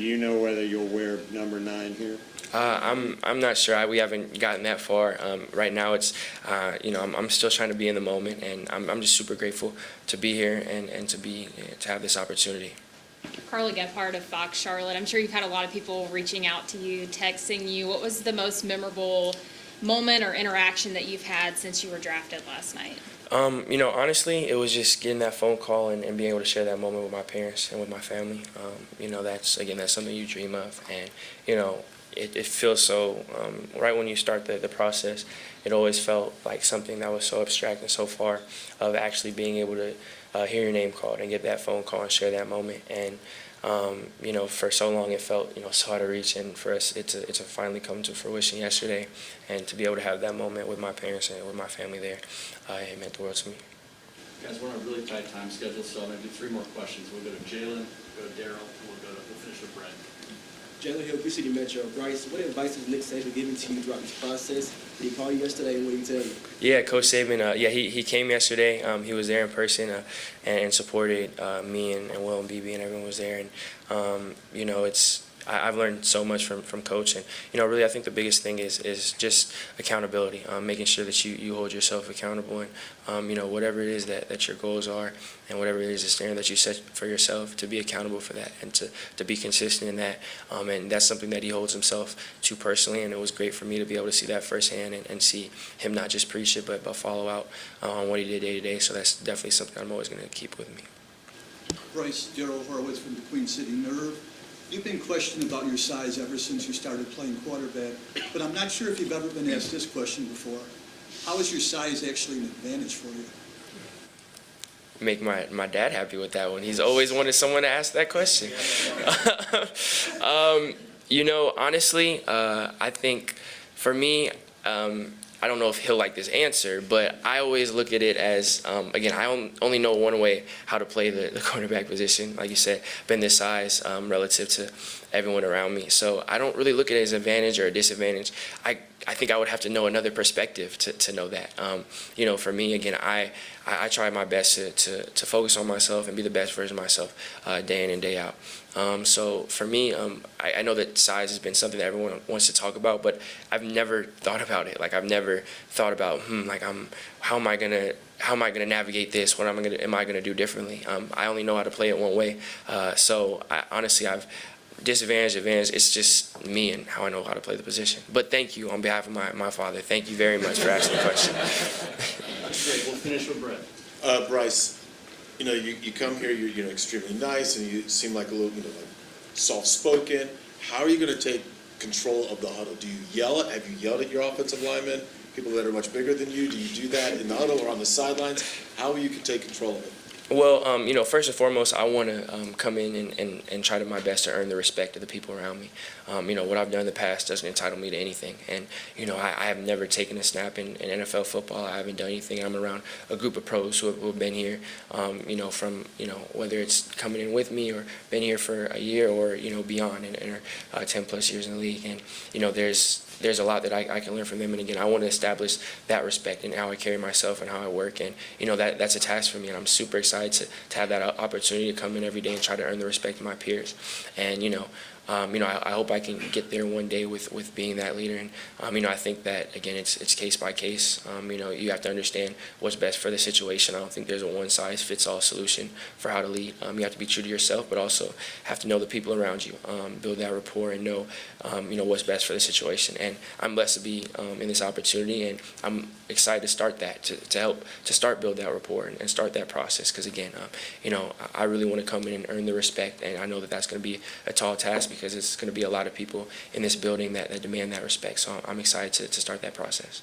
you know whether you'll wear number 9 here? I'm not sure. We haven't gotten that far. Right now, it's I'm still trying to be in the moment, and I'm just super grateful to be here and to have this opportunity. Carly Gephardt of Fox Charlotte. I'm sure you've had a lot of people reaching out to you, texting you. What was the most memorable moment or interaction that you've had since you were drafted last night? Honestly, it was just getting that phone call and being able to share that moment with my parents and with my family. That's something you dream of, and it feels so. Right when you start the process, it always felt like something that was so abstract and so far of actually being able to hear your name called and get that phone call and share that moment. And for so long it felt so out of reach, and for us it's finally come to fruition yesterday, and to be able to have that moment with my parents and with my family there, it meant the world to me. Guys, we're on a really tight time schedule, so I'm going to do 3 more questions. We'll go to Jalen, we'll go to Daryl, and we'll finish with Brent. Jalen Hill, Big City Metro. Bryce, what advice has Nick Saban given to you throughout this process? Did he call you yesterday, and what did he tell you? Yeah, Coach Saban, he came yesterday. He was there in person and supported me and Will and BB, and everyone was there. And, I've learned so much from Coach. And, really I think the biggest thing is just accountability, making sure that you hold yourself accountable. And, whatever it is that your goals are, and whatever it is the standard that you set for yourself, to be accountable for that and to be consistent in that. And that's something that he holds himself to personally, and it was great for me to be able to see that firsthand and see him not just preach it but follow out on what he did day to day. So that's definitely something I'm always going to keep with me. Bryce, Daryl Horowitz from the Queen City Nerve. You've been questioned about your size ever since you started playing quarterback, but I'm not sure if you've ever been asked this question before. How is your size actually an advantage for you? Make my dad happy with that one. He's always wanted someone to ask that question. Honestly, I think for me, I don't know if he'll like this answer, but I always look at it as, I only know one way how to play the quarterback position. Like you said, been this size relative to everyone around me. So I don't really look at it as an advantage or a disadvantage. I think I would have to know another perspective to know that. For me, again, I try my best to focus on myself and be the best version of myself day in and day out. So for me, I know that size has been something that everyone wants to talk about, but I've never thought about it. Like I've never thought about, how am I gonna navigate this? What am I gonna do differently? I only know how to play it one way. So honestly, I've disadvantage, advantage, it's just me and how I know how to play the position. But thank you on behalf of my father. Thank you very much for asking the question. Great, we'll finish with Brent. Bryce, you come here, you're extremely nice, and you seem like a little, like soft-spoken. How are you going to take control of the huddle? Do you have you yelled at your offensive linemen, people that are much bigger than you? Do you do that in the huddle or on the sidelines? How will you take control of it? Well, first and foremost, I want to come in and try my best to earn the respect of the people around me. What I've done in the past doesn't entitle me to anything. And, I have never taken a snap in NFL football. I haven't done anything. I'm around a group of pros who have been here, from, whether it's coming in with me or been here for a year or, beyond and are 10-plus years in the league. And, there's a lot that I can learn from them. And again, I want to establish that respect in how I carry myself and how I work. And, that's a task for me. And I'm super excited to have that opportunity to come in every day and try to earn the respect of my peers. And, I hope I can get there one day with being that leader. And, I think that, again, it's case by case. You have to understand what's best for the situation. I don't think there's a one-size-fits-all solution for how to lead. You have to be true to yourself, but also have to know the people around you, build that rapport and know, what's best for the situation. And I'm blessed to be in this opportunity, and I'm excited to start that, to help to start build that rapport and start that process. Because, again, I really want to come in and earn the respect, and I know that that's going to be a tall task, because it's going to be a lot of people in this building that demand that respect. So I'm excited to start that process.